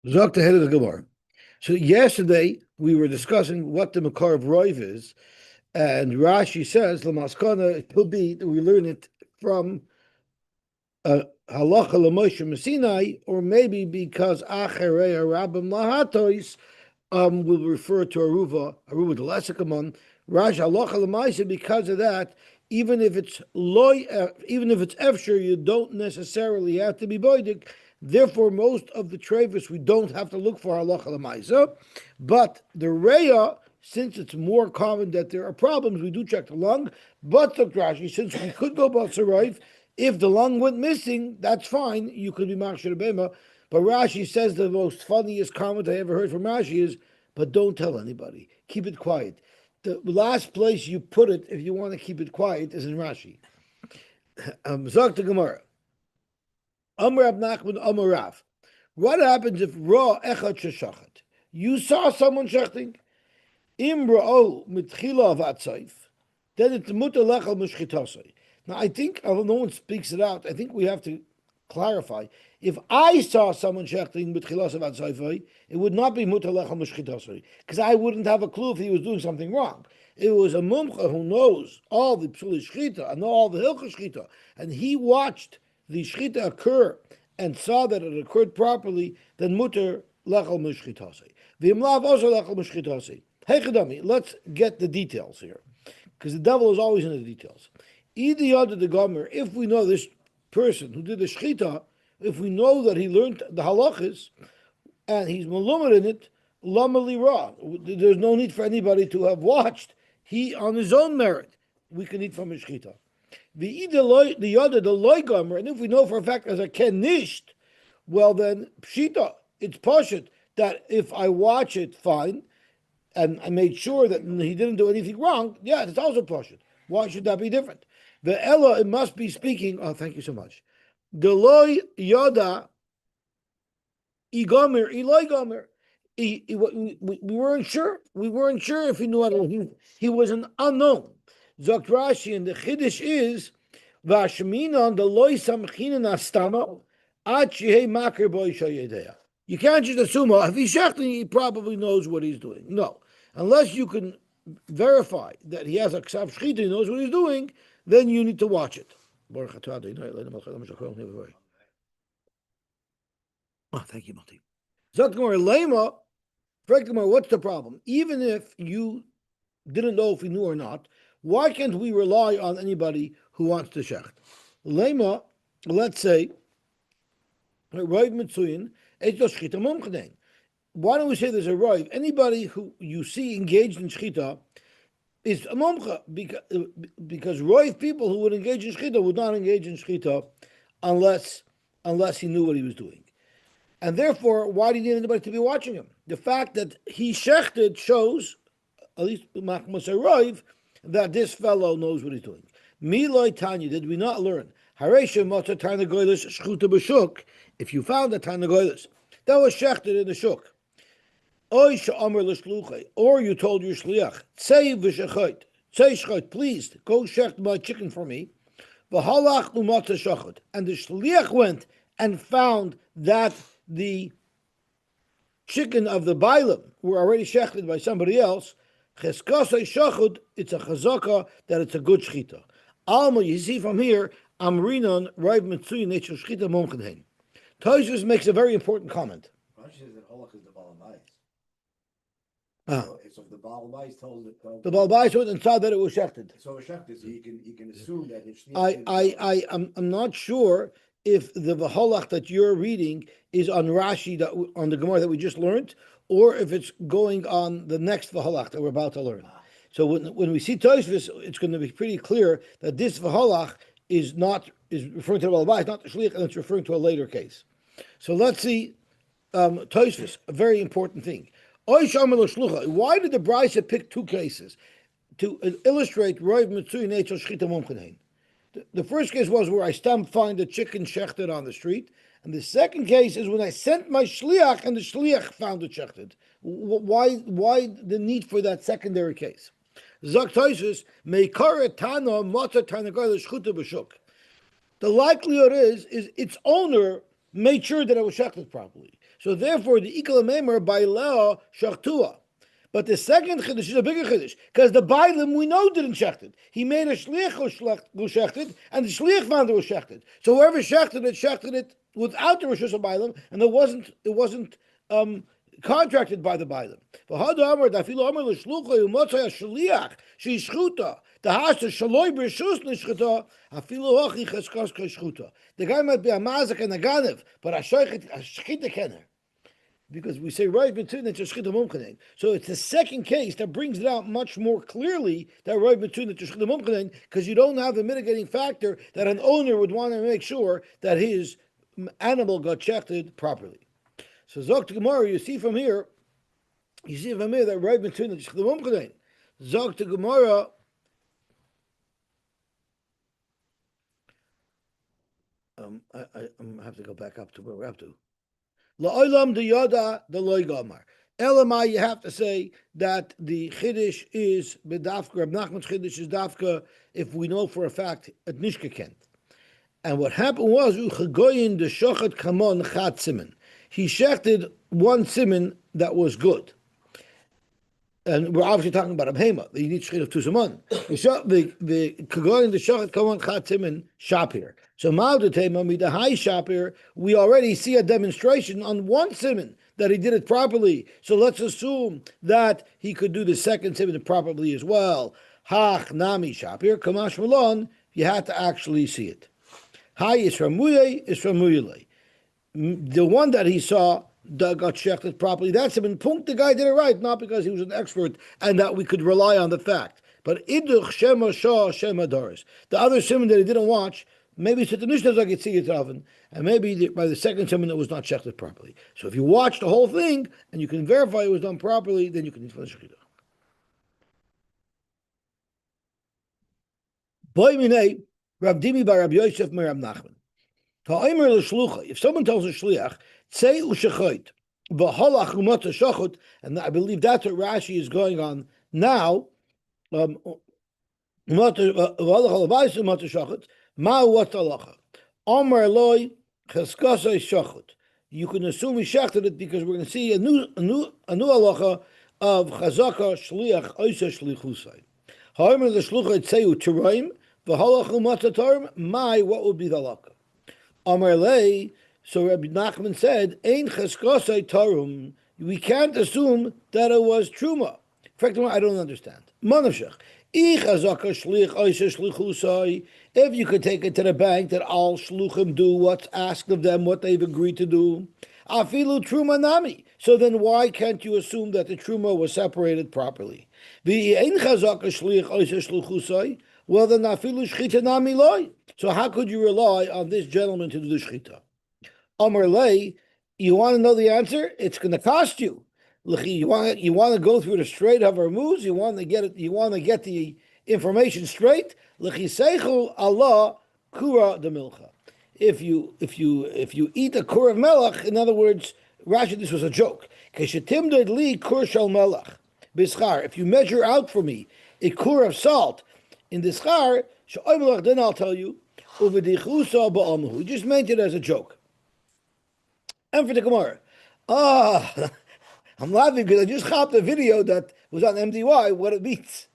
Zok the head of the Gemara. So yesterday we were discussing what the Makar of Roiv is, and Rashi says Lamaskana it could be that we learn it from Halacha Lamoshe Messinai, or maybe because Acharei Rabim Lahatois will refer to Aruva the Lesikamon. Rashi Halacha Lamaisa, because of that, even if it's efshir, you don't necessarily have to be boidik. Therefore, most of the trevis we don't have to look for halacha lemaisa, but the reya, since it's more common that there are problems, we do check the lung. But the Rashi, since we could go basarayv, if the lung went missing, that's fine. You could be machshir bema. But Rashi says the most funniest comment I ever heard from Rashi is, "But don't tell anybody. Keep it quiet." The last place you put it, if you want to keep it quiet, is in Rashi. Zok the Gemara. Amar Rab Nachman Amar Rav. What happens if Ra Echad Sheshachat? You saw someone shechting. Im Ra'o Mitchila Vatzayf. Then it's Mutar Lechal Mishchitasai. Now I think, although no one speaks it out, I think we have to clarify. If I saw someone shechting Mitchilas Vatzayf, it would not be Mutar Lechal Mishchitasai, because I wouldn't have a clue if he was doing something wrong. It was a mumcha who knows all the psuli shchita and all the hilchah shchita, and he watched the shchita occur and saw that it occurred properly, then muter lechal mishchitase. V'imlav also lechal mishchitase. Hey Chadami, let's get the details here, because the devil is always in the details. Either under the gomer, if we know this person who did the shchita, if we know that he learned the halachas and he's malumad in it, lamali ra. There's no need for anybody to have watched. He on his own merit, we can eat from his shchita. The other, the loy gomer, and if we know for a fact as a ken nisht, well then pshita, it's pashut that if I watch it, fine, and I made sure that he didn't do anything wrong, yeah, it's also pashut. Why should that be different? The ella, it must be speaking. Oh, thank you so much. The loy yada igomer iloy gomer. We weren't sure. We weren't sure if he knew how he was an unknown. Zok Rashi, and the chiddush is v'ashminon the loy samchinen astama ad shehei makir boy shayedea. You can't just assume, if he's shechting, he probably knows what he's doing. No, unless you can verify that he has a ksav shchita, he knows what he's doing, then you need to watch it. Oh, thank you, Mati. Zok Gemara lema. What's the problem? Even if you didn't know if he knew or not, why can't we rely on anybody who wants to shecht? Lema, let's say, Roiv Mitzuyin, Eitos Shchita Mumchdein. Why don't we say there's a Roiv? Anybody who you see engaged in Shchita is a Mumcha, because Roiv people who would engage in Shchita would not engage in Shchita unless he knew what he was doing. And therefore, why do you need anybody to be watching him? The fact that he shechted shows, at least Machmas Roiv, that this fellow knows what he's doing. Miloi Tanya, did we not learn? Haresha Mata Tarnagoylis Shchuta B'Shuk, if you found a Tarnagoylis, that was shechted in the Shuk. Oy Sha'amar L'Shluchai, or you told your Shliach, Tzei V'Shechot, Tzei Shechot, please, go shecht my chicken for me. V'halach L'Mata Shachot, and the Shliach went and found that the chicken of the Bailam were already shechted by somebody else. Cheskasei shachud, it's a chazaka that it's a good shchita. Alma, you see from here, Amrinon Rav Mitzuy Nature Shchita Momchenheim. Tosfos makes a very important comment. Rashi says that Holach is the Baal Bayis. So if the Baal Bayis told the Baal Bayis went and saw that it was shechted. So shechted, so you can assume that it's. I'm not sure if the Vaholach that you're reading is on Rashi, on the Gemara that we just learned, or if it's going on the next Vaholach that we're about to learn. So when we see Tosfos, it's going to be pretty clear that this Vaholach is referring to the Balabais, not the Shliach, and it's referring to a later case. So let's see Tosfos, a very important thing. Why did the Brisa pick two cases to illustrate Roiv Mitzui Neitzol Shchita Mumchenheim? The first case was where I find a chicken shechted on the street, and the second case is when I sent my shliach and the shliach found it shechted. Why the need for that secondary case? Zok Tosfos meikara tana mata tanagoy l'shchuta b'shuk. The likelihood is its owner made sure that it was shechted properly. So therefore, the ikal meimer by law shachtua. But the second chiddush is a bigger chiddush because the bailim we know didn't shechted. He made a shliach who shechted, and the shliach found it was shechted. So whoever shechted it without the rishus of bailim, and it wasn't contracted by the bailim. The guy might be a mazik and a ganev, but a shechita kenner. Because we say right between it's a shchita mumchanein. So it's the second case that brings it out much more clearly that right between it's a shchita mumchanein, because you don't have the mitigating factor that an owner would want to make sure that his animal got checked properly. So Zog to Gemara, you see from here that right between it's a shchita mumchanein. Zog to Gemara. I have to go back up to where we're up to. La'olam de yoda de loy gomar. Elamai, you have to say that the chiddush is bedafka. Reb Nachman's chiddush is dafka if we know for a fact at nishka kent. And what happened was uchagoyin de shochet kamon chat simen. He shechted one simen that was good. And we're obviously talking about a behema. You need shechit of two simon. The kagoyin de shochet kamon chat simen shapir. So Ma'udetema midahai shapir, we already see a demonstration on one siman that he did it properly. So let's assume that he could do the second siman properly as well. Hach nami shapir, kamash malon, you had to actually see it. Hai is from muye, is from muyele. The one that he saw that got shechted properly, that's him. And Punk, the guy did it right, not because he was an expert and that we could rely on the fact. But iduch shema shah shema doris. The other siman that he didn't watch, maybe it's the Nishnas I could see it often, and maybe by the second time it was not checked properly. So if you watch the whole thing and you can verify it was done properly, then you can finish the shechita. Boy minei Rav Dimi bar Rav Yosef mer Rav Nachman. Ha'omer l'shlucha. If someone tells a shliach, tzei u'shechot v'halach u'mat shachot, and I believe that's what Rashi is going on now. Ma what halacha? Omar loy cheskasei shachot. You can assume he shechted it because we're going to see a new halacha of chazaka shliach oisa shlichusai. However, the shlucha tzeu tiraim v'halacha matatarim. My what would be the halacha? Omar lei. So Rabbi Nachman said, "Ein cheskasei tarum." We can't assume that it was truma. In fact, I don't understand. Manavshach. If you could take it to the bank that all shluchim do what's asked of them, what they've agreed to do, afilu truma nami. So then why can't you assume that the truma was separated properly? Well, then afilu shchita nami loy. So how could you rely on this gentleman to do the shchita? Amar lei, you want to know the answer? It's going to cost you. You want to go through the straight of our moves. You want to get it. You want to get the information straight. Allah kura de milcha. If you eat a kur of melach, in other words, Rashi, this was a joke. If you measure out for me a kur of salt in the schar, then I'll tell you. He just meant it as a joke. And for the Gemara, I'm laughing because I just copped a video that was on MDY, what it means.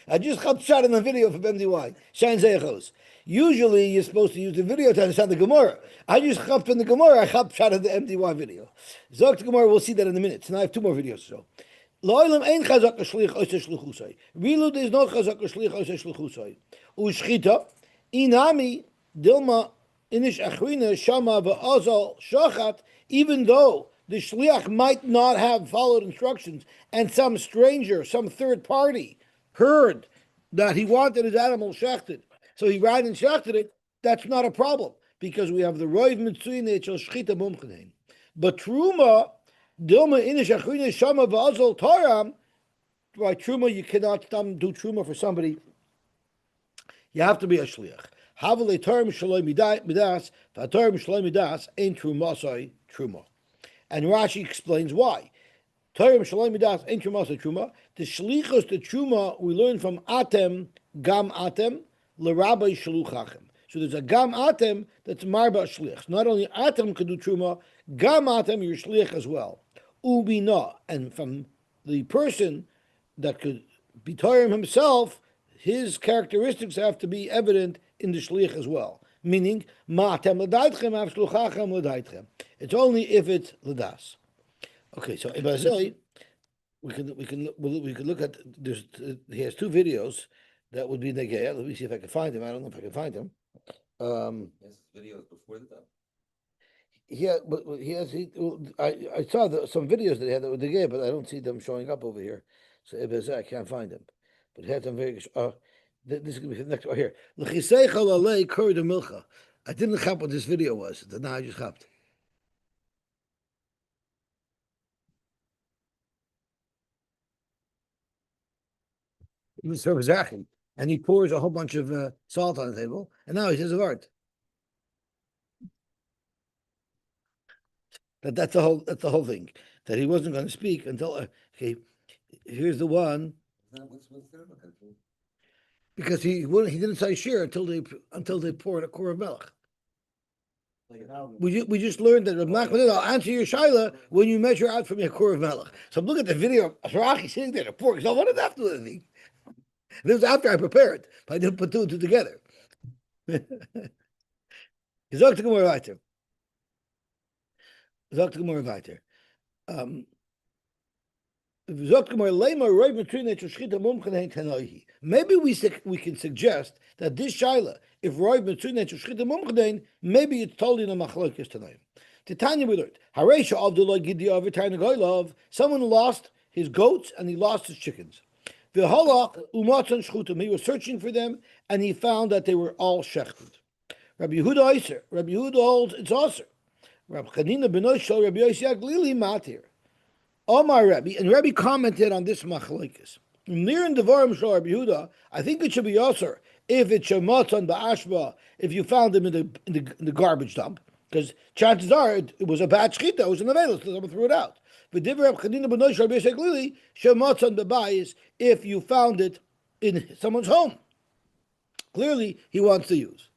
I just shot in the video from MDY. Shain Zeichos. Usually you're supposed to use the video to understand the Gemara. I just chopped in the Gemara, I shot in the MDY video. Zog to Gemara, we'll see that in a minute. So now I have two more videos. So, Lo'ilam ein chazak shlich oiseh shluchusai. Really, there's no chazak shlich oiseh shluchusai. Ushchita, inami, dilma, inish achrina, shama, va'azal, shachat, even though the shliach might not have followed instructions, and some stranger, some third party, heard that he wanted his animal shechted, so he ran and shechted it. That's not a problem because we have the roiv mitzuyin echel shchita mumchanein. But truma, dilma inish achrina shama va'azol taram. By truma, you cannot do truma for somebody. You have to be a shliach. Havale taram shaloi midas, v'taram shaloi midas ain't trumasai truma. And Rashi explains why. Torah Shalom Midas Ein Truma Truma. The shlichus the truma we learn from Atem Gam Atem LeRabbi Shaluchachem. So there's a gam atem that's marba shlich. Not only atem could do truma, gam atem your shlich as well. Ubina, and from the person that could be Torah himself, his characteristics have to be evident in the shlich as well. Meaning, ma'atem l'daitchem av shluchachem l'daitchem. It's only if it's l'das. Okay, so Ibazoi, we can look at there's he has two videos that would be negaya. Let me see if I can find them. I don't know if I can find them. Yes, videos before the time. Yeah, but he has. I saw some videos that he had that were negaya, but I don't see them showing up over here. So Ibazoi, I can't find them. But he had them very. This is going to be the next one here. L'chisei chalalei kori de milcha. I didn't have what this video was. Now I just have. And he pours a whole bunch of salt on the table, and now he says of art. That's the whole thing. That he wasn't going to speak until okay. Here's the one. Because he didn't say shir until they poured a korah melech. We just learned that Reb Nachman, I'll answer your shaila when you measure out from your korah melech. So look at the video of Rachi sitting there to pour. So what did that do with anything? This was after I prepared. But I didn't put two and two together. Zok to Gemara weiter. Zok to Gemara weiter. Maybe we can suggest that this shaila, if roiv between shchita mumchadein, maybe it's totally in a machlokes tonight. Titania we learned hareisha of the gidi of goylov. Someone lost his goats and he lost his chickens. The halach umatzon shchutim. He was searching for them and he found that they were all shechted. Rabbi Yehuda Iser. Rabbi Yehuda holds it's aser. Rabbi Chanina benoy shel Rabbi Yosy Glili matir. Omar Rabbi, and Rabbi commented on this machlokes. Near in Devarim shel Rabbi Yehuda, I think it should be aser if it's shematzon ba'ashba, if you found them in the garbage dump, because chances are it was a bad shchita, it was in the veil, so someone threw it out. But Rabbi Chanina benoy shel Rabbi Yosy Glili shematzon ba'bayis, if you found it in someone's home. Clearly, he wants to use.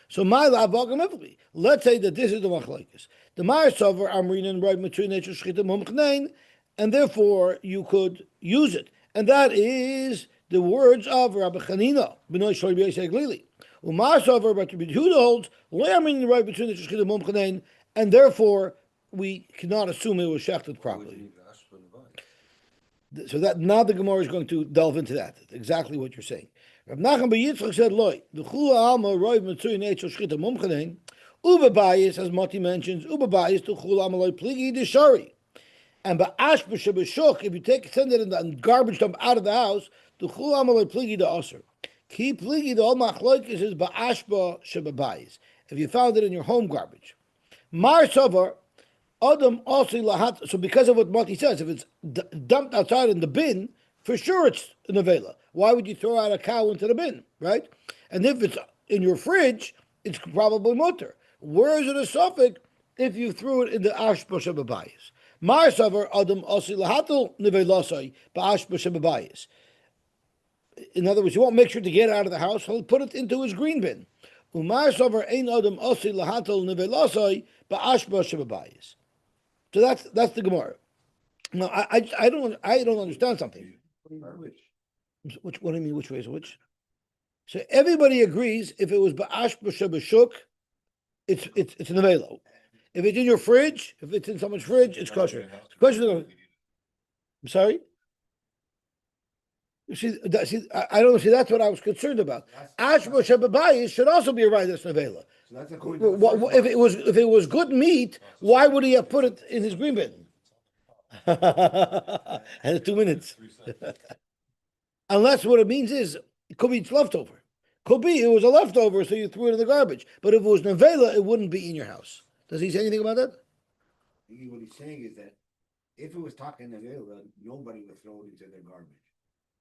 So my lavagam, let's say that this is the machlokes. The Mar Sover Amrin and Roy Matrin Shchita Mumchnein, and therefore you could use it. And that is the words of Rabbi Chanina, B'nai Shor B'Yosei Glili. Umar Sover, but Rabbi Yehuda holds, Lo Amrin and Roy Matrin Shchita Mumchnein, and therefore we cannot assume it was shechted properly. So that now the Gemara is going to delve into that. That's exactly what you're saying. Rav Nachman ben Yitzchak said, "Loi the chula alma roiv mitzui neitzel shchita mumchanein uba bayis, as Mati mentions, uba bayis to chula alma loi pligi deshari, and ba'ash b'shebeshuk, if you send it in the garbage dump out of the house, the chula alma loi pligi de aser. Ki pligi the all machloikis is ba'ash b'shebebayis. If you found it in your home garbage, Mar Savar Adam also lahat. So because of what Mati says, if it's dumped outside in the bin, for sure it's an avela. Why would you throw out a cow into the bin, right? And if it's in your fridge, it's probably mutter. Where is it a suffix if you threw it in the ashba shebebayis? Mar savar adam osi lahatul nevelasai ba'ashba shebebayis. In other words, you won't make sure to get it out of the house. He'll put it into his green bin. Umar savar ein adam osi lahatul nevelasai ba'ashba shebebayis. So that's the Gemara. No, I don't understand something. Which what do you mean? Which way is which? So everybody agrees if it was ba'ash b'shebeshuk, it's an avelo. If it's in your fridge, if it's in someone's fridge, it's kosher. The question is, I'm sorry. I don't see. That's what I was concerned about. Ash b'shebebayis should also be a right that's an avela. So that's If it was good meat, why would he have put it in his green bin? And 2 minutes. Unless what it means is it could be it's leftover. Could be it was a leftover, so you threw it in the garbage. But if it was nevela, it wouldn't be in your house. Does he say anything about that? What he's saying is that if it was talking nevela, nobody would throw it into their garbage.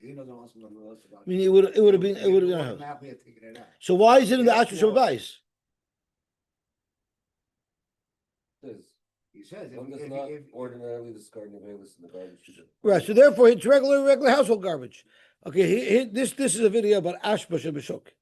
He doesn't want someone else to. I mean, it would have been in our house. So why is it in the Ashur Shabbayis? He says one does not ordinarily discard nevelis in the garbage. Right. So therefore, it's regular household garbage. Okay. This is a video about Ashba Shebeshuk.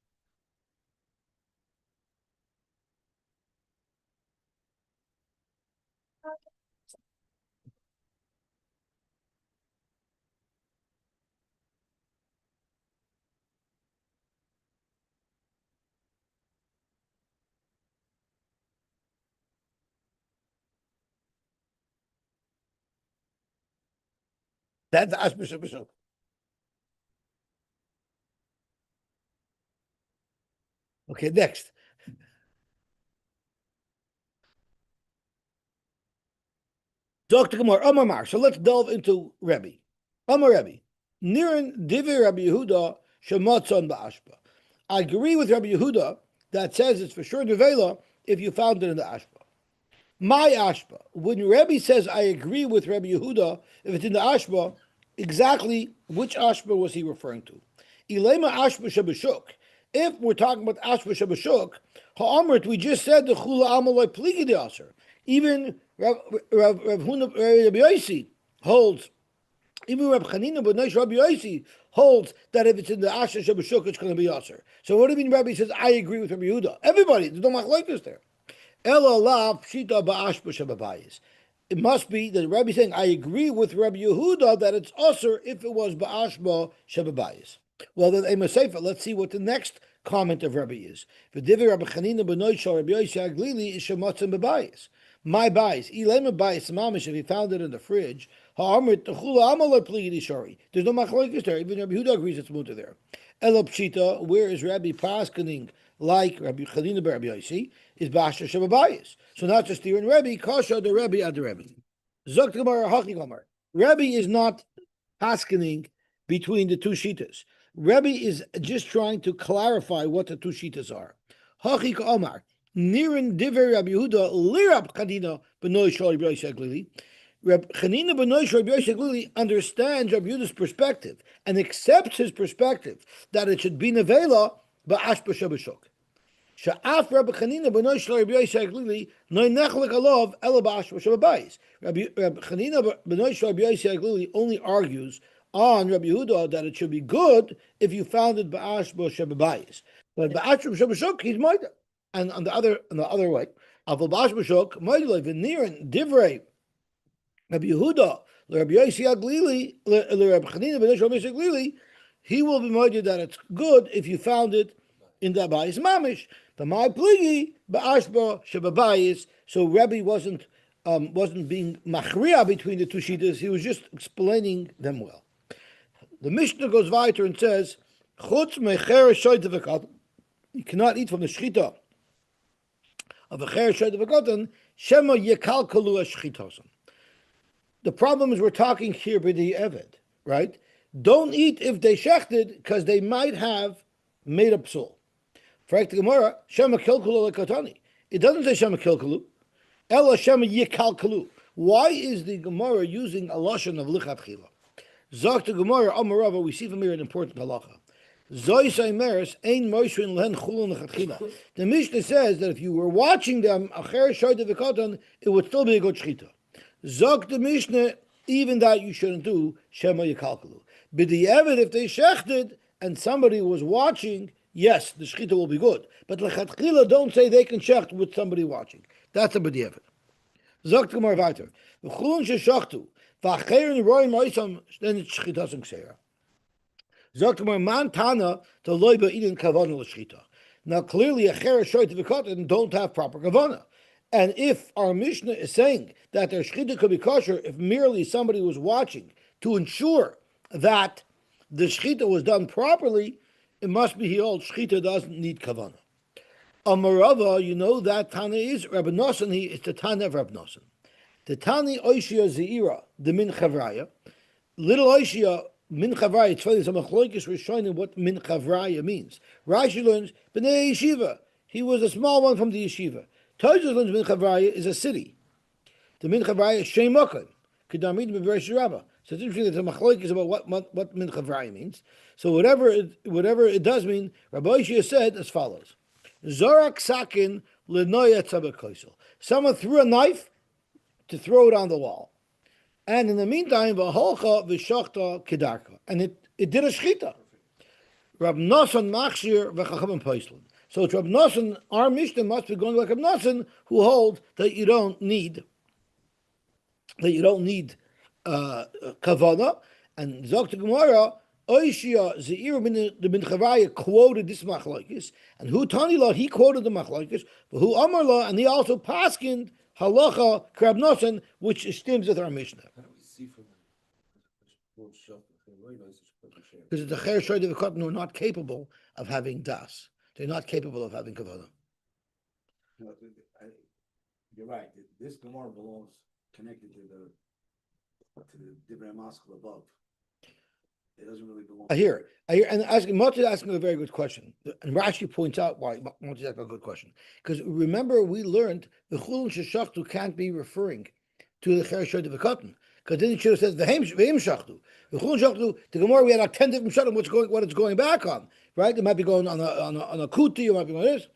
That's Ashba Shabashuk. Okay, next. Dr. Gemara, Amar Mar. So let's delve into Rebbe. Amar Rebbe. Niran Divi Rabbi Yehuda Shematzon Ba'ashba. I agree with Rabbi Yehuda that says it's for sure Nevela if you found it in the Ashba. My Ashba. When Rebbe says I agree with Rabbi Yehuda, if it's in the Ashba, exactly which Ashba was he referring to? Ilema Ashba Shabashuk. If we're talking about Ashba Shabashuk, Ha'amrit, we just said the Chula Amalai Pligi de Aser. Even Rav Yosy holds, even Rav Chanina, but nice Rabbi Yosy holds that if it's in the Ashba Shabashuk, it's going to be Aser. So what do you mean Rabbi says, I agree with Rabbi Yehuda? Everybody, there's no machlokes there. It must be that Rabbi is saying, I agree with Rabbi Yehuda that it's Aser if it was Ba'ashba Shebabayis. Well, then, let's see what the next comment of Rabbi is. My bias, Ilema bias, Mamish, if he found it in the fridge, there's no machlokes there. Even Rabbi Yehuda agrees it's mutter there. Elo Pshita, where is Rabbi Paskening like Rabbi Chanina Rabbi Yosy, is Basha Shababayis. So not just here in Rabbi, Kasha the Rabbi ad the Rabbi. Zokt Gemara Haki Gomer. Rabbi is not paskening between the two shitas. Rabbi is just trying to clarify what the two shitas are. Haki Omar. Nirin Diver Rabbi Yehuda Lirab Chanina Benoy Shal Rabbi Yosy Aglili. Rabbi Chanina Benoy Shal Rabbi Yosy Aglili understands Rabbi Yehuda's perspective and accepts his perspective that it should be nevela ba'ashba shabashuk. Sha'af Rabbi Chanina b'noi shel Rabbi Yosy Aglili no nechlik alav ela ba'ashba shababayis. Rabbi Chanina b'noi shel Rabbi Yosy Aglili only argues on Rabbi Yehuda that it should be good if you found it ba'ashba shababayis. But ba'ashba shabashuk he's moida. And on the other way, aval ba'ashba shuk moida v'nirin divrei Rabbi Yehuda Rabbi Yosy Aglili Rabbi Chanina b'noi shel Rabbi Yosy Aglili, he will be moida that it's good if you found it in the bayis mamish. But my pligi ba'ashba shebabayis. So Rabbi wasn't being machria between the two shitas. He was just explaining them well. The Mishnah goes weiter and says, "Chutz mecher shoyt v'katan." You cannot eat from the shchita of a cher shoyt v'katan. Shema yekalkalu shchitosan. The problem is we're talking here with the eved, right? Don't eat if they shechted because they might have made a psul. The Gemara, Shema Kilkulu Lekatani. It doesn't say Shema Kilkulu. Ella Shema Yikalkulu. Why is the Gemara using a lashon of lichatchila? Zok the Gemara Amarava. We see from here an important halacha. Zoy Saimeres ein Moshin Len Chulun Lechatchila. The Mishnah says that if you were watching them acher shoyde v'katan, it would still be a good shchita. Zok the Mishnah, even that you shouldn't do Shema Yikalkulu. But the evid, if they shechted and somebody was watching, yes, the shechita will be good. But lechatchila don't say they can shecht with somebody watching. That's a b'diavad. Zogt Gemara weiter. V'chulun sheshachtu v'acherin roim oisam then it's shechita s'ksera. Zogt Gemara man tana to loiba eating kavana l'shechita. Now clearly a cher shoyt v'katan don't have proper kavana. And if our Mishnah is saying that their shechita could be kosher if merely somebody was watching to ensure that the shechita was done properly, it must be he holds shechita doesn't need kavana. Amarava, you know that Tana is Rabbi Nosson. He is the Tana of Rabbi Nosson. The Tani Oishia Zeira, the Min Chavraya, little Oishia Min Chavraya. It's funny. Some achloikis were showing what Min Chavraya means. Rashi learns Bnei Yeshiva. He was a small one from the yeshiva. Tozus learns Min Chavraya is a city. The Min Chavraya is Shem Mokim. Kedamid Beberesh Rabbah. So it's interesting that the machlokes about what Min Chavraya means. So whatever it does mean, Rabbi Yossi said as follows: Zorak sakin lenoya tzabakosel. Someone threw a knife to throw it on the wall, and in the meantime, v'holcha v'shachta kedarka, and it did a shchita. Rab Nosson machshir v'chachamim poislan. So it's Rab Nosson. Our Mishnah must be going like Rab Nosson, who holds that you don't need that you don't need kavana. And Zok Gemara, Oishia Zeir the bin Chavaya quoted this machlokes, and who Tanila he quoted the machlokes, but who Amarla, and he also paskined halacha krabnosan, which stems with our Mishnah. How do we see from Because the Cher Shoy of Cotton are not capable of having das. They're not capable of having kavana. No, you're right. This Gemara belongs connected to the different mosque above. It doesn't really belong. I hear, and Moti asking a very good question, and Rashi points out why Moti asking a good question. Because remember, we learned the Chullin Sheshachtu can't be referring to the Cher Shoy of Cotton, because then he should have said V'hem Shachtu. The Chullin Shachtu, the Gemara, we had like 10 different shuttim, what it's going back on, right? It might be going on a kuti, it might be on this.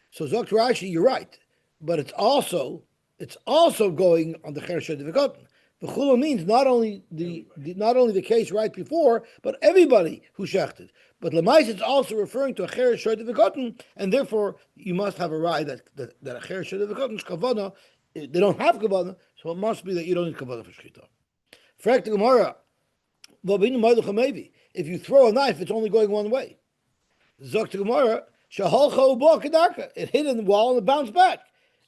So Zok Rashi, you're right, but it's also going on the Cher Shoy of Cotton. The chula means not only the case right before, but everybody who shechted. But lemais it's also referring to a cheresh shoyt of cotton, and therefore you must have a right that a cheresh shoyt of cotton is kavana. They don't have kavana, so it must be that you don't need kavana for shchita. Frek the Gemara, if you throw a knife, it's only going one way. Zok the Gemara, shahalcha uba kedarka. It hit in the wall and it bounced back,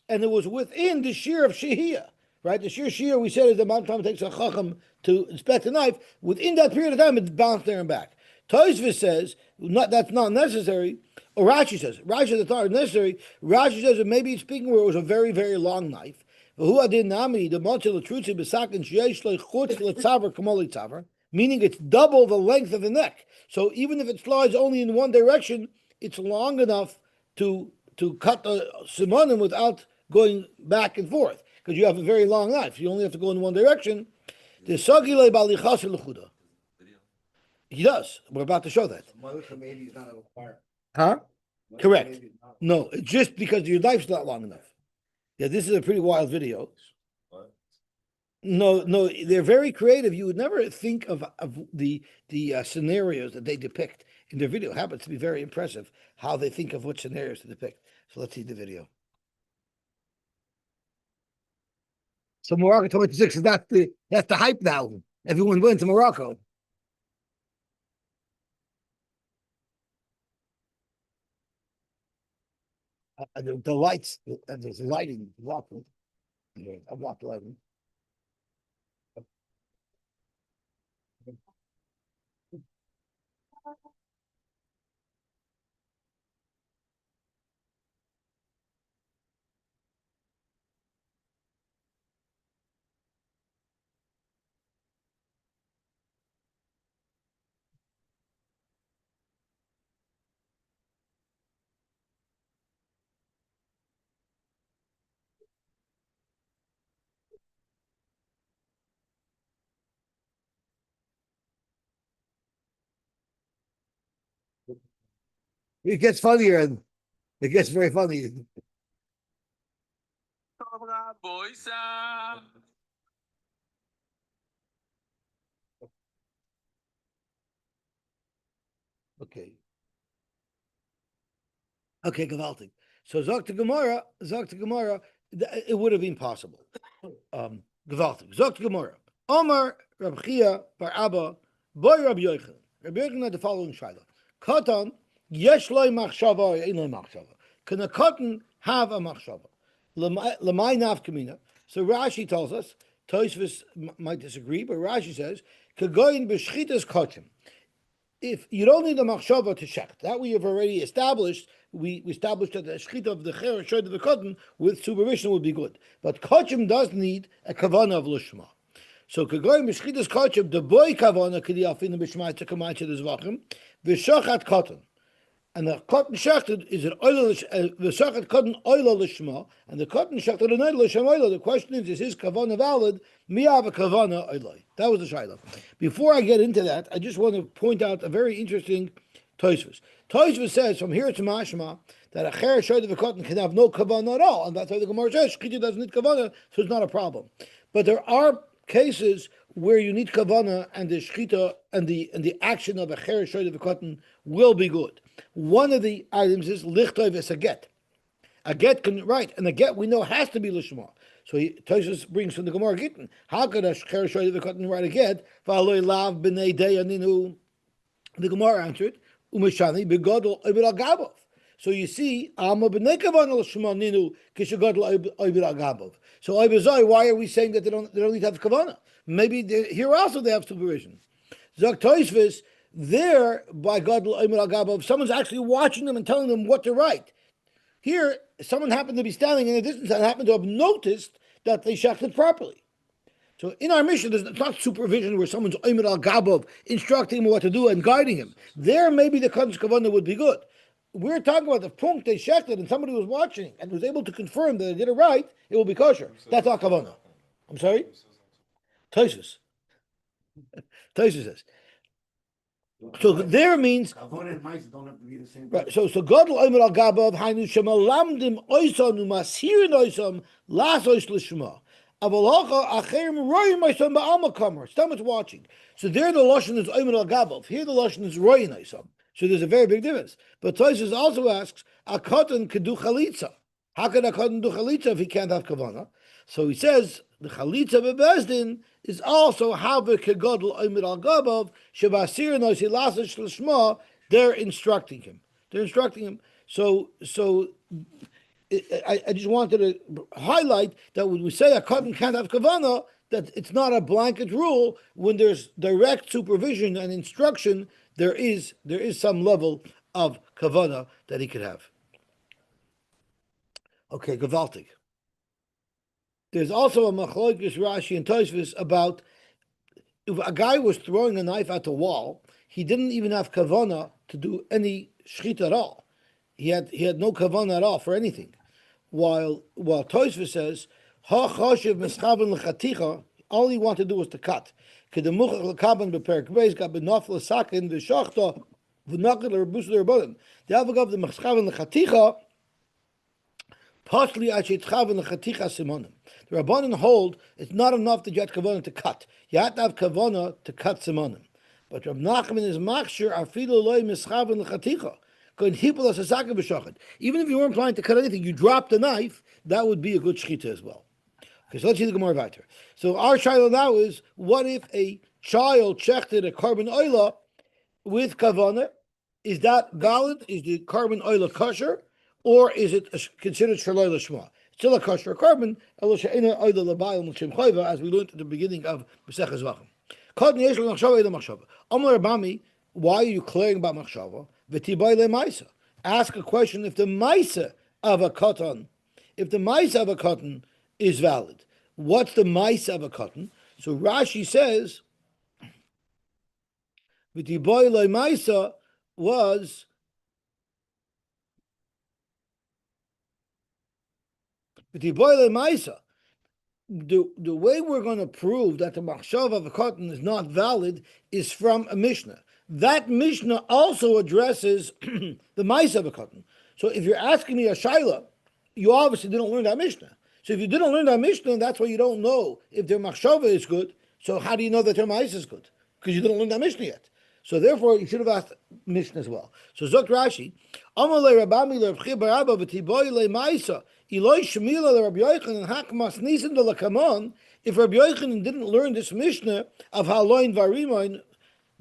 and it was within the shear of shehiyah. Right, the shear we said is the amount of time it takes a chacham to inspect a knife. Within that period of time, it bounced there and back. Tosfos says that's not necessary. Or Rashi says that's not necessary. Rashi says that maybe it's speaking where it was a very very long knife. Meaning it's double the length of the neck. So even if it slides only in one direction, it's long enough to cut the simonim without going back and forth. Because you have a very long knife, you only have to go in one direction. The sagile balichas lechuda. He does. We're about to show that. Maybe is not a requirement. Huh? Correct. No, it's just because your knife's not long enough. Yeah, this is a pretty wild video. What? No, they're very creative. You would never think of the scenarios that they depict in their video. It happens to be very impressive how they think of what scenarios to depict. So let's see the video. So Morocco 26 is that's the hype now. Everyone went to Morocco. The lights, there's lighting. I blocked lighting. It gets funnier and it gets very funny. Okay. Okay, gewaltig. So Zok to Gemara, it would have been possible. Gewaltig. Zok to Gemara. Omar Rab Chia Bar Abba Boy Rab Yochanan. Rab Yochanan had the following shaila. Katan yesh loy machshava or ein loy machshava. Can a katan have a machshava? Lamai nav kamina. So Rashi tells us. Tosfos might disagree, but Rashi says kagoyin b'shchitas kachim. If you don't need a machshava to check, that we have already established. We established that the shchita of the cher shoyt of the cotton with supervision would be good. But kachim does need a kavana of lishma. So kagoyim b'shchitas kachim the boy kavana k'di afin b'shmai to come out to the zvachim v'shachat cotton. And the cotton shechted is an oil, the shachat cotton oil lishma, and the cotton shechted an oil lishma. The question is his kavana valid? Mi have a kavana oil. That was the shayla. Before I get into that, I just want to point out a very interesting Tosfos. Tosfos says from here to mashma that a cher shoyt of a cotton can have no kavana at all, and that's why the Gemara says shchita doesn't need kavana, so it's not a problem. But there are cases where you need kavana, and the shchita and the action of a cher shoyt of a cotton will be good. One of the items is lichtov es a get. A get can right, and a get we know has to be lishma. So Tosfos brings from the Gemara Gittin. How could a shcher shoy the cotton write a get? V'aloi lav b'nei deyaninu. The Gemara answered, Umeshani begodol oibir agabov. So you see, Alma b'nei kavan al shema ninu kishagodol oibir agabov. So oibir why are we saying that they don't need to have kavana? Maybe here also they have supervision. Zok Tosfos, there by godol oibir agabov, someone's actually watching them and telling them what to write. Here, someone happened to be standing in the distance and happened to have noticed that they shechted properly. So in our mission, it's not supervision where someone's oimed al gabov instructing him what to do and guiding him. There, maybe the kaddish kavanah would be good. We're talking about the punkt they shechted and somebody was watching and was able to confirm that they did it right. It will be kosher. That's our kavanah. I'm sorry. Tosfos. Tosfos says. So there means Kavod and mice don't have to be the same. right. So gadol oimer al gabav hainu shemalamdim oisanu masirin oisam lasois lishma. Avalacha acherim royim oisam ba'alma kamer. Someone's watching. So there the lashon is oimer al gabav. Here the lashon is royim oisam. So there's a very big difference. But Tosfos also asks, a katan could do chalitza. How can a katan do chalitza if he can't have kavana? So he says the chalitza bebezdin is also how the kegodol oimer al gabav shabasir noisi lasois lishma. They're instructing him. So I just wanted to highlight that when we say a cotton can't have kavana, that it's not a blanket rule. When there's direct supervision and instruction, there is some level of kavana that he could have. Okay, gewaltig. There's also a machlokes Rashi and Tosfos about if a guy was throwing a knife at the wall, he didn't even have kavana to do any shchita at all. He had no kavana at all for anything. While Tosfos says, ha choshev mischaven lechatzicha, all he wanted to do was to cut. Kedemuchach lekaban beperek beis got benafla sakin v'shachta v'naked l'rebus l'rebodim. The avagav the mischaven lechatzicha, partly achetchaven lechatzicha simonim. The Rabbanan hold it's not enough that you had kavana to cut. You had to have kavana to cut simonim. But Rav Nachman is machshir afilu loy mischaven lechatzicha. Even if you weren't planning to cut anything, you dropped the knife, that would be a good shchita as well. Okay, so let's see the Gemara weiter. So our shiloh now is, what if a child shechted a carbon oila with kavana? Is that valid? Is the carbon oila kosher? Or is it considered shaloi lishma? Still a kosher carbon, as we learned at the beginning of Maseches Zvachim. Why are you clearing about machshava? Ask a question if the maisa of a cotton, is valid. What's the maisa of a cotton? So Rashi says, v'tiboy le maisa was v'tiboy le maisa. The way we're going to prove that the machshava of a cotton is not valid is from a Mishnah. That Mishnah also addresses the Maisa of a cotton. So if you're asking me a Shaila, you obviously didn't learn that Mishnah. So if you didn't learn that Mishnah, that's why you don't know if their Machshava is good. So how do you know that their Maisa is good? Because you didn't learn that Mishnah yet. So therefore, you should have asked Mishnah as well. So Zok Rashi, Amalei Rabami leRabchi Barabba v'tiboy le Maisa Iloi Shemila leRabbi Yochanan Hakmas Nisan de Lakamon. If Rabbi Yochanan didn't learn this Mishnah of Haloin Varimain,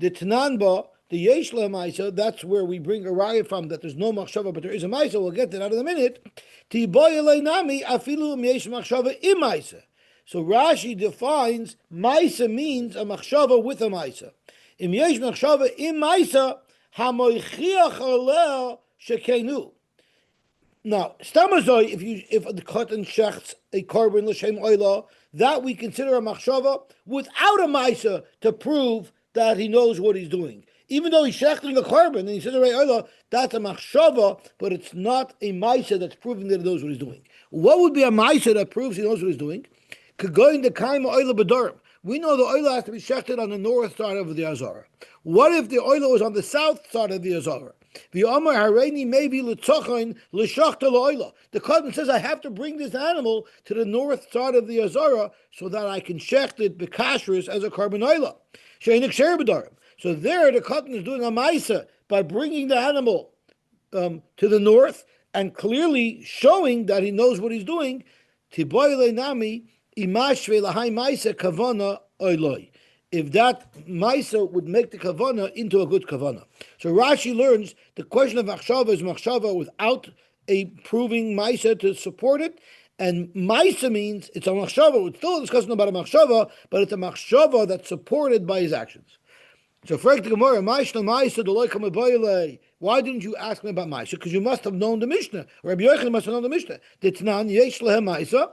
the Tananba, the Yesh Maisa, that's where we bring a riot from, that there's no machshava, but there is a Maisa. We'll get to that in a minute. Tiboy nami afilu Yesh machshava im Maisa. So Rashi defines Maisa means a machshava with a Maisa. Im Yesh machshava im Maisa hamoichiach aleh shekenu. Now, stamazoi, if the cotton shechts a carbon l'shem oila, that we consider a machshava without a Maisa to prove that he knows what he's doing. Even though he's shechting a carbon and he says, that's a machshava, but it's not a Maisa that's proving that he knows what he's doing. What would be a Maisa that proves he knows what he's doing? Going to kaima oila b'dorim. We know the oila has to be shechted on the north side of the Azara. What if the oila was on the south side of the Azara? The Amar Hareini maybe l'tzochain l'shachta l'oila. The cotton says I have to bring this animal to the north side of the Azara so that I can shecht it b'kashris as a carbon oila. Sheinik sher b'darim. So there, the cotton is doing a maisa by bringing the animal to the north and clearly showing that he knows what he's doing. Tiboyle nami imashve lahai maisa kavana oiloi. If that maisa would make the kavana into a good kavana. So Rashi learns the question of machshava is machshava without a proving maisa to support it. And maisa means it's a machshava. It's still a discussion about a machshava, but it's a machshava that's supported by his actions. So for the Gemara, why didn't you ask me about Maisa? Because you must have known the Mishnah. Rabbi Yochanan must have known the Mishnah. Ditnan yesh lehem Maisa.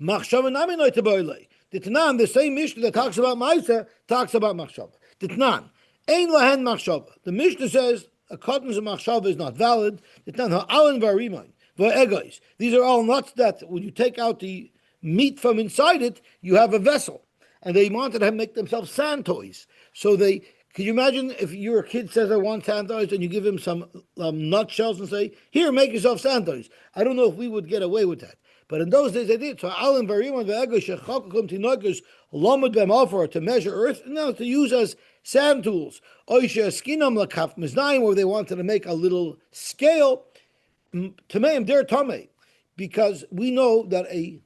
Machshava nami noy teboilei. Ditnan, the same Mishnah that talks about Maisa, talks about Machshava. Ditnan, ein lahen Machshava. The Mishnah says a cotton's of Machshava is not valid. Ditnan ha'alen v'arimain v'egos. These are all nuts that when you take out the meat from inside it, you have a vessel. And they wanted to make themselves sand toys. So can you imagine if your kid says, I want sand toys, and you give him some nutshells and say, here, make yourself sand toys. I don't know if we would get away with that. But in those days they did. So Alan Variman to measure earth, and now to use as sand tools. Where they wanted to make a little scale. Tameim, they're Tame. Because we know that a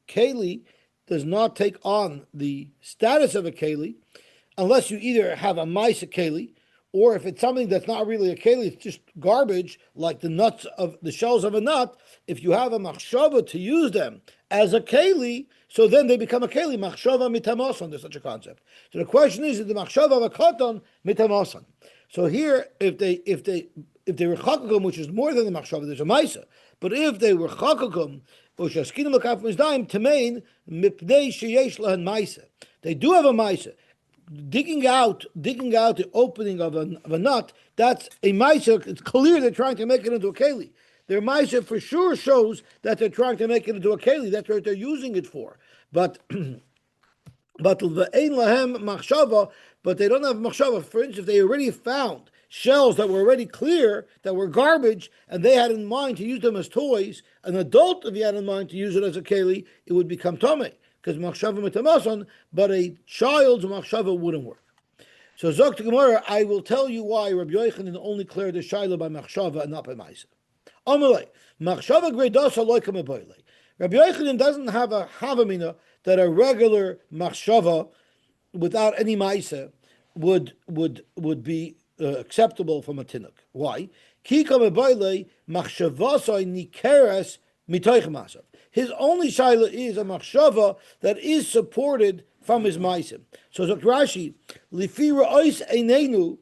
keli does not take on the status of a keli unless you either have a maisa keli, or if it's something that's not really a keli, it's just garbage, like the shells of a nut. If you have a machshava to use them as a keli, so then they become a keli. Machshava mitamosan, there's such a concept. So the question is the machshava of a katan mitamosan? So here, if they were chakakum, which is more than the machshava, there's a maisa. But if they were chakakum, they do have a maisa. Digging out the opening of a nut, that's a maisa. It's clear they're trying to make it into a keli. Their maisa for sure shows that they're trying to make it into a keli. That's what they're using it for. But the ein lahem machshava, but they don't have machshava. For instance, if they already found shells that were already clear, that were garbage, and they had in mind to use them as toys, an adult, if he had in mind to use it as a keli, it would become tomei, because machshava mitamason, but a child's machshava wouldn't work. So Zok to Gemara, I will tell you why Rabbi Yochanan only cleared the shaila by machshava and not by maisa. Amalei, machshava greidosa loika meboile. Rabbi Yochanan doesn't have a havamina that a regular machshava without any maisa would be acceptable from a tinuk. Why? His only shaila is a machshava that is supported from his maisim. So Rashi, lifira ois einenu.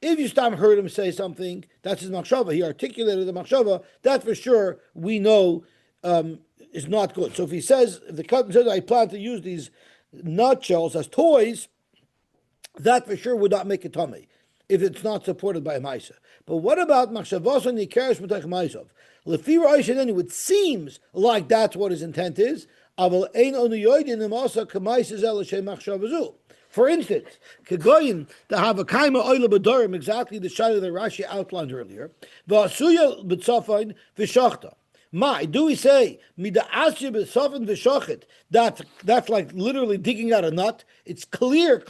If you stop heard him say something, that's his machshava. He articulated the machshava. That for sure we know is not good. So if he says, if the cotton says, I plan to use these nutshells as toys, that for sure would not make it tummy if it's not supported by a maisa. But what about machshavos and nikeres b'tach maisov? Lefira oishenenu, it seems like that's what his intent is. Aval ein onu yoydin imasa k'maisez el shem machshavazu. For instance, kegoyin to have a kaima oila b'dorim, exactly the shadow that Rashi outlined earlier. V'asuya b'tzofain v'shachta. Do we say mida asya b'tzofin v'shochet? That's like literally digging out a nut. It's clear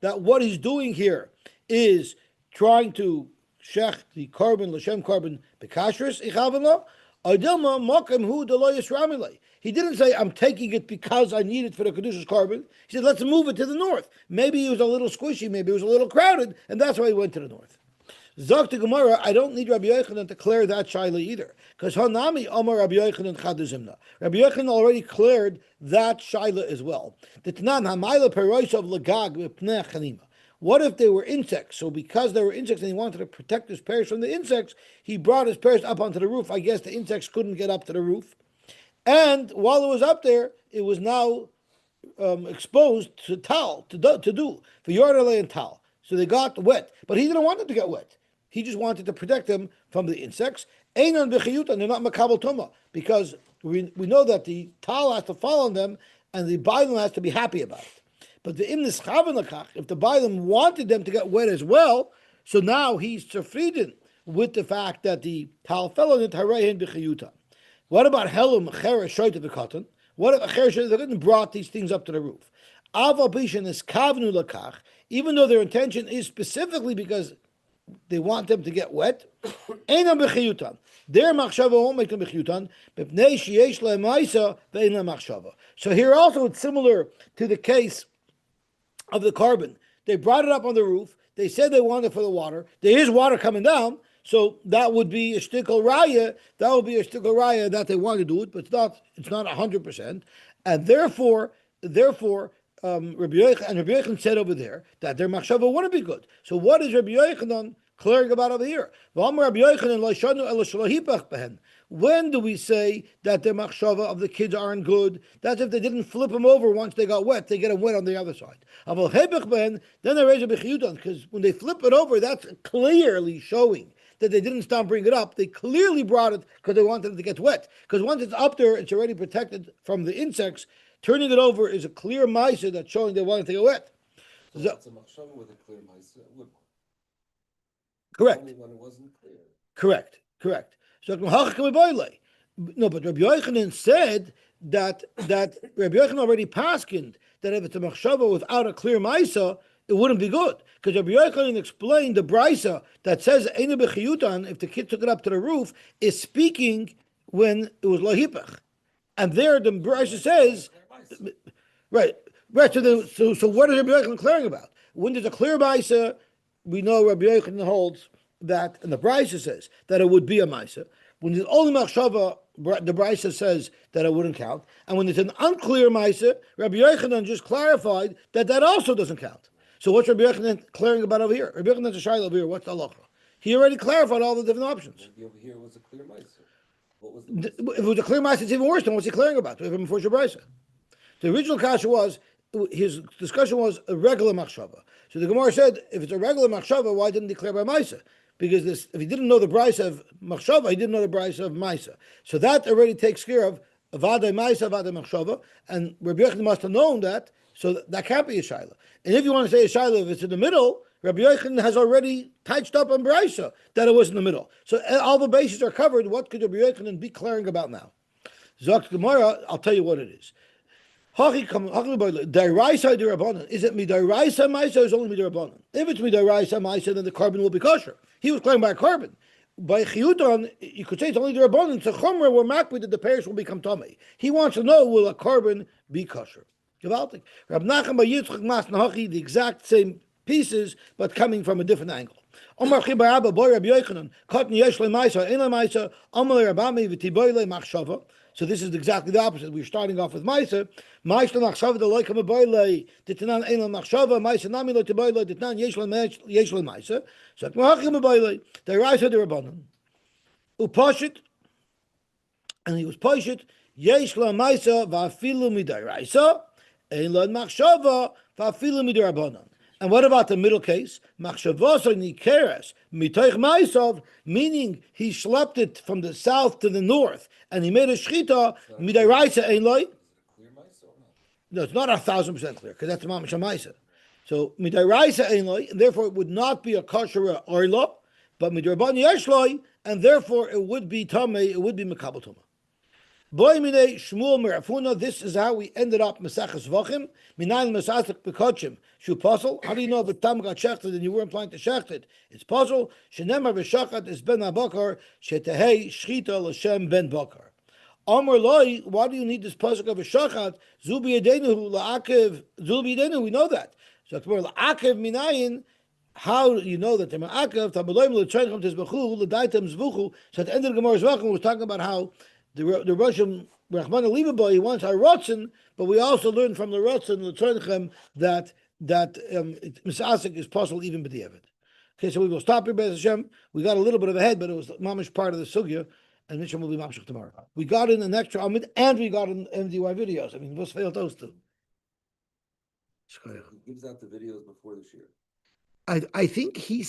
that what he's doing here is trying to shech the carbon, l'shem carbon, bekashris, ichavana, adilma mokem hu deloyes ramile. He didn't say, I'm taking it because I need it for the Kedushas carbon. He said, let's move it to the north. Maybe it was a little squishy, maybe it was a little crowded, and that's why he went to the north. Zok to Gemara, I don't need Rabbi Yochanan to clear that shaila either. Because Hanami Amar Rabbi Yochanan Chaduzimna. Rabbi Yochanan already cleared that shaila as well. The Tanan Hamayla Perois of Lagag Mipnei Chanima. What if they were insects? So because they were insects and he wanted to protect his pears from the insects, he brought his pears up onto the roof. I guess the insects couldn't get up to the roof. And while it was up there, it was now exposed to tal, to do, for Yordale and tal. So they got wet. But he didn't want them to get wet. He just wanted to protect them from the insects. Einan b'chiyuta, they're not makabel tuma, because we know that the tal has to fall on them and the bailam has to be happy about it. But the imnis chaven lakach, if the bailam wanted them to get wet as well, so now he's zufrieden with the fact that the tal fell on it harehin b'chiyuta. What about helum cheresh shoyte v'katan? What if a cheresh didn't brought these things up to the roof? Aval bishan is kavnu lakach, even though their intention is specifically because they want them to get wet. Einam b'chiyutan. their machshava won't make them bechiyutan. B'pnei sheyesh lehem ma'isa ve'ein lehem machshava. So here also it's similar to the case of the carbon. They brought it up on the roof. They said they wanted it for the water. There is water coming down, so that would be a shtickle raya. That would be a shtickle raya that they want to do it, but it's not 100%. And therefore, Rabbi Yochanan said over there that their machshava wouldn't be good. So what is Rabbi Yochanan clearing about over here? When do we say that the machshava of the kids aren't good? That's if they didn't flip them over once they got wet, they get them wet on the other side. Then they raise a bechiyutan, because when they flip it over, that's clearly showing that they didn't stop bringing it up. They clearly brought it because they wanted it to get wet. Because once it's up there, it's already protected from the insects. Turning it over is a clear ma'isa that's showing they wanted to get wet. So it's a machshava with a clear ma'isa. It would work. Correct. Only when it wasn't clear. Correct. So no, but Rabbi Yochanan said that Rabbi Yochanan already paskined that if it's a machshava without a clear ma'isa, it wouldn't be good. Because Rabbi Yochanan explained the brisa that says Eina b'chiyutan, if the kid took it up to the roof, is speaking when it was lahipach. And there the brisa says, right. So what is Rabbi Yochanan clearing about? When there's a clear ma'isa, we know Rabbi Yochanan holds that, and the brisa says that it would be a ma'isa. When there's only machshava, the brisa says that it wouldn't count. And when it's an unclear ma'isa, Rabbi Yochanan just clarified that also doesn't count. So what's Rabbi Yochanan clearing about over here? Rabbi Yochanan's a shayla over here. What's the halacha? He already clarified all the different options. Maybe over here was a clear ma'isa. What was If it was a clear ma'isa, it's even worse. Then what's he clearing about? Even before Shabrisa. The original kasha was, his discussion was a regular machshava. So the Gemara said, if it's a regular machshava, why didn't he declare by ma'isa? Because if he didn't know the brisa of machshava, he didn't know the brisa of ma'isa. So that already takes care of avadai ma'isa, avadai machshava, and Rabbi Yochanan must have known that, so that can't be a shaila. And if you want to say a shaila, if it's in the middle, Rabbi Yochanan has already touched up on brisa that it was in the middle. So all the bases are covered. What could Rabbi Yochanan be clearing about now? Zok Gemara, I'll tell you what it is. Is it midaraisa ma'isa or is it only midarabanan? If it's midaraisa ma'isa, then the carbon will be kosher. He was claiming by a carbon. By chiyuton, you could say it's only derabanan. It's a chumrah where makbid that the parish will become tamei. He wants to know, will a carbon be kosher? Gewaltig. Rab Nachman by Yitzchak Mas Nahachi, the exact same pieces, but coming from a different angle. Omar Chibar Abba Boy Rabbi Yochanan, Katan Yesh Le Ma'isa, Ein Le Ma'isa, Omar Rabami V'Tiboy Le Machshava. So this is exactly the opposite. We're starting off with Ma'isa. Ma'isa Machshava the Loikam Boy Le Titanan Ein Le Machshava, Ma'isa Nami Le Tiboy Le Titanan Yesh Le Ma'isa. So Mahachim Boy Le, the Raisa the Rabbanon. Upashit, and he was Pashit, Yesh Le Ma'isa Va'afilu Midaraisa, Ein Le Machshava Va'afilu Midarabanon. And what about the middle case? Machshavos nikeres mitoich ma'isov, meaning he schlepped it from the south to the north, and he made a shchita midaraisa ein loy. No, it's not 1,000% clear because that's mamash ma'isa. So midaraisa ein loy, and therefore it would not be a kosher orla, but midarban yesh loy, and therefore it would be tamei, it would be mekabel tumah. Boy mine Shmuel Merafuna. This is how we ended up Mesachas Vachim. Minayin Mesachas Bekochim. Shu puzzle. How do you know if Tam got shechted and you weren't planning to shecht it? It's puzzle. Shenemar v'shachat is ben Abakar. Shetehei Shchita l'Shem ben Bakar. Amar Loi. Why do you need this puzzle of a shachat? Zubi Yedenu la'akev. Zubi Yedenu. We know that. So it's more la'akev minayin. How do you know that they're ma'akev? Tabeloim l'tzeichem tizbechu l'daitem zvuchu. So at the end of the Gemara's Vachim, we're talking about how the Russian Rahman Alibaba, he wants our Rotzen, but we also learn from the Rotzen that Misasik is possible even b'diavad. Okay, so we will stop here, Be'ez Hashem. We got a little bit of a head, but it was mamish part of the sugya, and Misham will be mamshich tomorrow. We got in an extra Amid, and we got in MDY videos. I mean, what's failed those two? He gives out the videos before the shir. I think he